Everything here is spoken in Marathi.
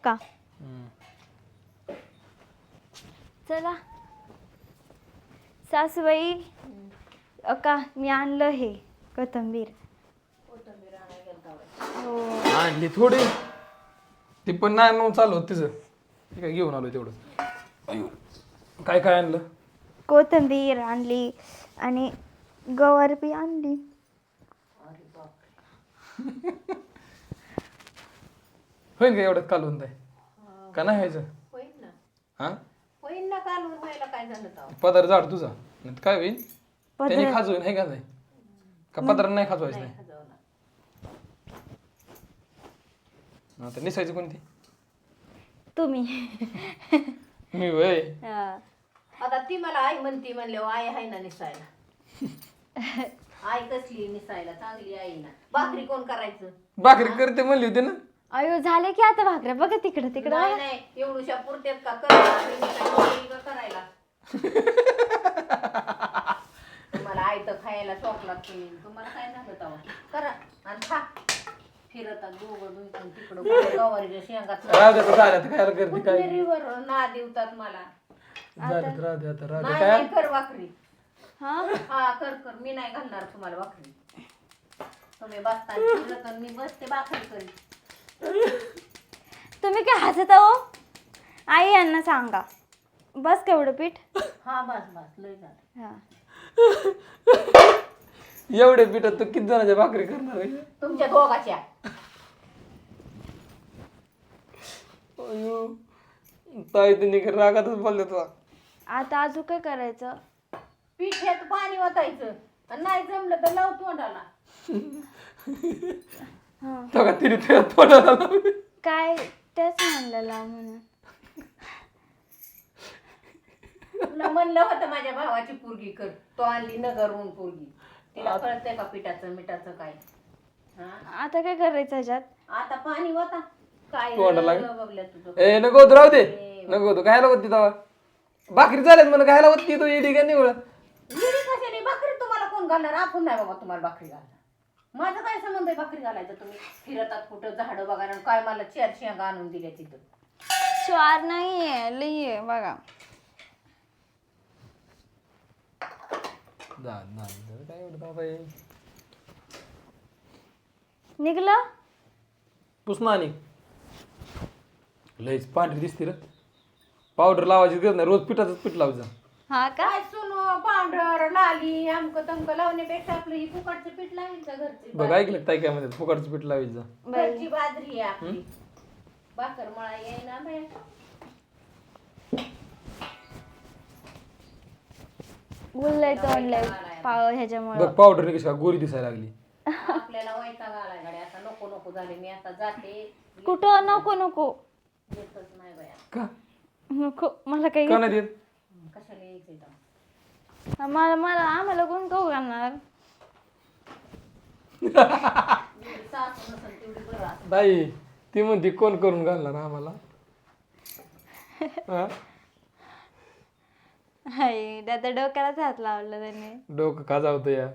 का? चला सासूबाई, अक्का मी आणलं हे कोथिंबीर. हो. आणली थोडी, ती पण नाही मग चालू होत तिचं. ती काय घेऊन आलो तेवढं. अयो, काय काय आणलं? कोथिंबीर आणली आणि गवार बी आणली. होईल का एवढं कालवून जाय का नाही व्हायचं? होईल ना, हा होईल ना. कालवून व्हायला काय झालं तर पदर झाड तुझा नाही काय होईल? त्याने पदर खाजवून आहे का नाही? का पदर नाही खाजवायचं नाही? आता निसायचं कोणती? तुम्ही. मी वय हा. आता ती मला आई म्हणती, म्हणले आई आहे ना निसायला. आई कसली निसायला, चांगली आई ना. भाकरी कोण करायचं? भाकरी करते म्हणली होती ना. अयो झाले की आता भाकऱ्या बघा तिकडं तिकडं. नाही नाही, एवढूशा पुरत्यात का करायला करायला. तुम्हाला आई तर खायला चॉकलात तुम्ही, तुम्हाला काय झालं तेव्हा? करा आणि खा. फिरतात दोघं इकडून तिकडं गवारीच्या शेंगात राहू दे आता खायला करते काय कुठेरीवर ना देवतात मला. झालं राहू दे आता राहू दे नाही काय नाही, कर भाकरी. हा. हा कर कर, मी नाही घालणार तुम्हाला भाकरी. तुम्ही बसता फिरत आणि मी बसते भाकरी करी. तुम्ही काय हसत आहो? आई यांना सांगा बस केवढं पीठ. हा बस बस, लय झालं. हा. एवढे पिठात तू किती जणांच्या भाकरी करणार आहे? तुमच्या दोघाच्या. अयो ताई तुम्ही रागातच बोलले तुला. आता अजून काय करायचं? पिठ्यात पाणी ओतायचं आणि नाही जमलं तर लाव तोंडाला. हा. तेव्हा तिने तुझ्या तोंडाला लावली. काय तेच म्हणलेलं म्हणून. तुला म्हणलं होतं माझ्या भावाची पोरगी कर, तो आणली नगरहून पोरगी. तिला कळतंय का पिठाचं मिठाचं काय? हा आता काय करायचं ह्याच्यात? आता पाणी होता काय तोंडाला बघल्या तुझं. ए नको होत राहू दे, नको होतो खायला होती तेव्हा. भाकरी झाल्यात म्हणून खायला होती तो येडी का निवळ. येडी कशाने भाकरी तुम्हाला कोण घालणार? आपण नाही बाबा तुम्हाला भाकरी घालणार. माझं काय संबंध आहे भाकरी घालायचं? तुम्ही फिरतात कुठं झाडं बघायला आणि काय मला 4 शेंगा आणून दिल्या तिथं. स्वार नाहीये लई आहे बघा. काय एवढं बाबा हे? निघलं. पुसना आणि लईच पांढरी दिसते रे. पावडर लावायची गरज नाही, रोज पिठाचंच पीठ लावायचं. हा का? काय सुनो पांढर लाली आमकं तमकं लावण्यापेक्षा आपलं ही फुकटचं पीठ लावायचं घरची. बघ ऐकलं ताई काय म्हणतात फुकटचं पीठ लावायचं. घरची बाजरी आहे आपली. भाकर मळा येईना बाय. गुल्लय तोंडलंय पाव ह्याच्यामुळं. बघ पावडर कशी का गोरी दिसायला लागली. आपल्याला वैताग आलाय गाडी. आता नको नको झाले, मी आता जाते. कुठं नको नको येतच नाही बाया. का नको मला काही का नाही देत? कशाला यायचंय तेव्हा? मला मला आम्हाला कोण खाऊ घालणार? एवढी सासू नसेल तेवढी बरं असं. ताई ती म्हणते कोण करून घालणार आम्हाला? हा? हाय आता डोक्यालाच हात लावला त्याने. डोकं खाजावतं या.